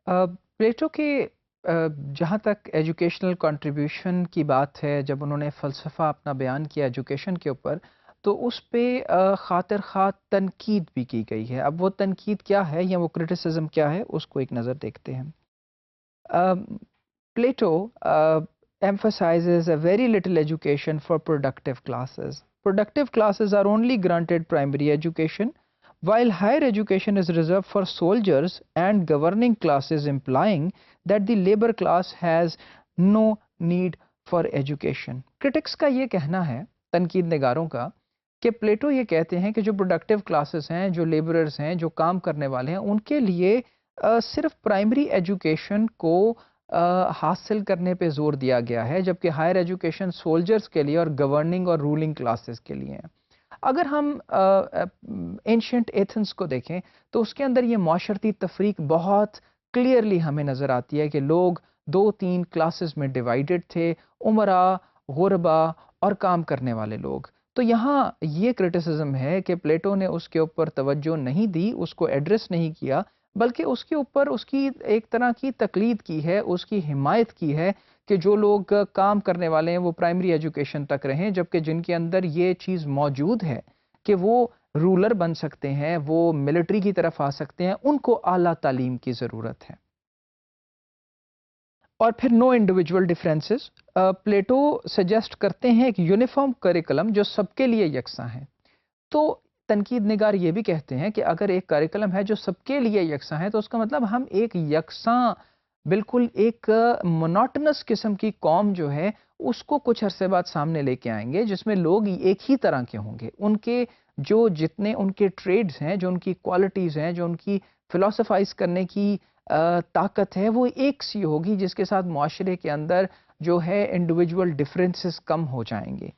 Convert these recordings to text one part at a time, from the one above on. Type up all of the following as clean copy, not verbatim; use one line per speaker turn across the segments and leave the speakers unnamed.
प्लेटो के जहाँ तक एजुकेशनल कंट्रीब्यूशन की बात है, जब उन्होंने फ़लसफ़ा अपना बयान किया एजुकेशन के ऊपर, तो उस पे ख़ातिर ख़्वाह तनकीद भी की गई है। अब वो तनकीद क्या है या वो क्रिटिसिज़्म क्या है, उसको एक नज़र देखते हैं। Plato emphasizes a very little education for productive classes. Productive classes are only granted primary education, while higher education is reserved for soldiers and governing classes, implying that the labor class has no need for education. Critics का ये कहना है, तनकीद निगारों का, कि प्लेटो ये कहते हैं कि जो प्रोडक्टिव क्लासेस हैं, जो लेबरर्स हैं, जो काम करने वाले हैं, उनके लिए सिर्फ प्राइमरी एजुकेशन को हासिल करने पे ज़ोर दिया गया है, जबकि हायर एजुकेशन सोल्जर्स के लिए और गवर्निंग और रूलिंग क्लासेस के लिए है। अगर हम एंशिएंट एथेंस को देखें, तो उसके अंदर ये माशरती तफरीक बहुत क्लियरली हमें नज़र आती है कि लोग 2-3 क्लासेस में डिवाइडेड थे, उमरा, गुरबा और काम करने वाले लोग। तो यहाँ ये क्रिटिसिज्म है कि प्लेटो ने उसके ऊपर तवज्जो नहीं दी, उसको एड्रेस नहीं किया, बल्कि उसके ऊपर उसकी एक तरह की तकलीद की है, उसकी हिमायत की है कि जो लोग काम करने वाले हैं वो प्राइमरी एजुकेशन तक रहें, जबकि जिनके अंदर ये चीज़ मौजूद है कि वो रूलर बन सकते हैं, वो मिलिट्री की तरफ आ सकते हैं, उनको आला तालीम की ज़रूरत है। और फिर नो इंडिविजुअल डिफरेंसेस, प्लेटो सजेस्ट करते हैं एक यूनिफॉर्म करिकुलम जो सबके लिए यकसा है। तो तनकीद निगार ये भी कहते हैं कि अगर एक करिकुलम है जो सबके लिए यकसा है, तो उसका मतलब हम एक यकसा, बिल्कुल एक मोनोटोनस किस्म की कौम जो है, उसको कुछ अरसे बाद सामने लेके आएंगे, जिसमें लोग एक ही तरह के होंगे। उनके जो जितने उनके ट्रेड्स हैं, जो उनकी क्वालिटीज़ हैं, जो उनकी फिलोसफाइज करने की ताकत है, वो एक सी होगी, जिसके साथ माशरे के अंदर जो है इंडिविजुअल डिफरेंसेस कम हो जाएंगे।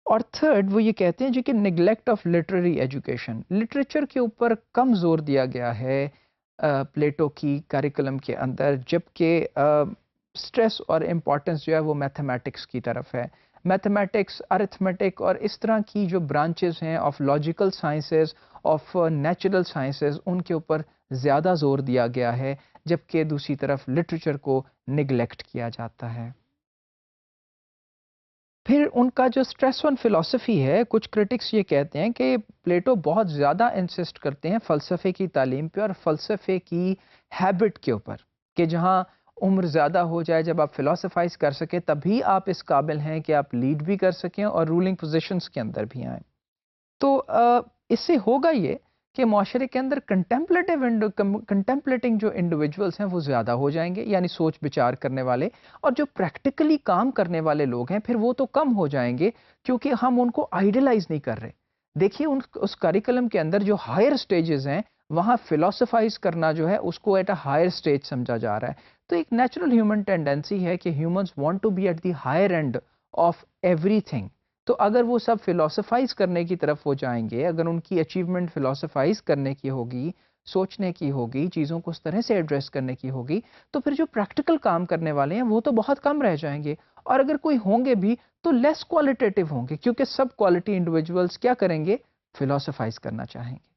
और थर्ड वो ये कहते हैं जी कि neglect of literary education, literature के ऊपर कम जोर दिया गया है प्लेटो की करिकुलम के अंदर, जबकि स्ट्रेस और इम्पोर्टेंस जो है वो मैथमेटिक्स की तरफ है। मैथमेटिक्स, अरिथमेटिक और इस तरह की जो ब्रांचेस हैं of logical sciences, of natural sciences, उनके ऊपर ज़्यादा जोर दिया गया है, जबकि दूसरी तरफ लिटरेचर को निगलेक्ट किया जाता है। फिर उनका जो स्ट्रेस ऑन फिलॉसफी है, कुछ क्रिटिक्स ये कहते हैं कि प्लेटो बहुत ज़्यादा इंसिस्ट करते हैं फ़लसफ़े की तालीम पे और फ़लसफ़े की हैबिट के ऊपर, कि जहाँ उम्र ज़्यादा हो जाए, जब आप फ़िलॉसफ़ाइज़ कर सकें, तभी आप इस काबिल हैं कि आप लीड भी कर सकें और रूलिंग पोज़ीशंस के अंदर भी आएँ। तो इससे होगा ये कि माशरे के अंदर कंटेम्पलेटिंग जो इंडिविजुअल्स हैं वो ज़्यादा हो जाएंगे, यानी सोच विचार करने वाले, और जो प्रैक्टिकली काम करने वाले लोग हैं फिर वो तो कम हो जाएंगे, क्योंकि हम उनको आइडलाइज नहीं कर रहे। देखिए उस करिकुलम के अंदर जो हायर स्टेजेस हैं, वहाँ फिलोसफाइज करना जो है उसको एट अ हायर स्टेज समझा जा रहा है। तो एक नेचुरल ह्यूमन टेंडेंसी है कि humans want to be at the higher end of everything. तो अगर वो सब फिलोसफाइज करने की तरफ वो जाएंगे, अगर उनकी अचीवमेंट फिलोसफाइज करने की होगी, सोचने की होगी, चीज़ों को उस तरह से एड्रेस करने की होगी, तो फिर जो प्रैक्टिकल काम करने वाले हैं वो तो बहुत कम रह जाएंगे। और अगर कोई होंगे भी तो लेस क्वालिटेटिव होंगे, क्योंकि सब क्वालिटी इंडिविजुअल्स क्या करेंगे, फिलोसफाइज करना चाहेंगे।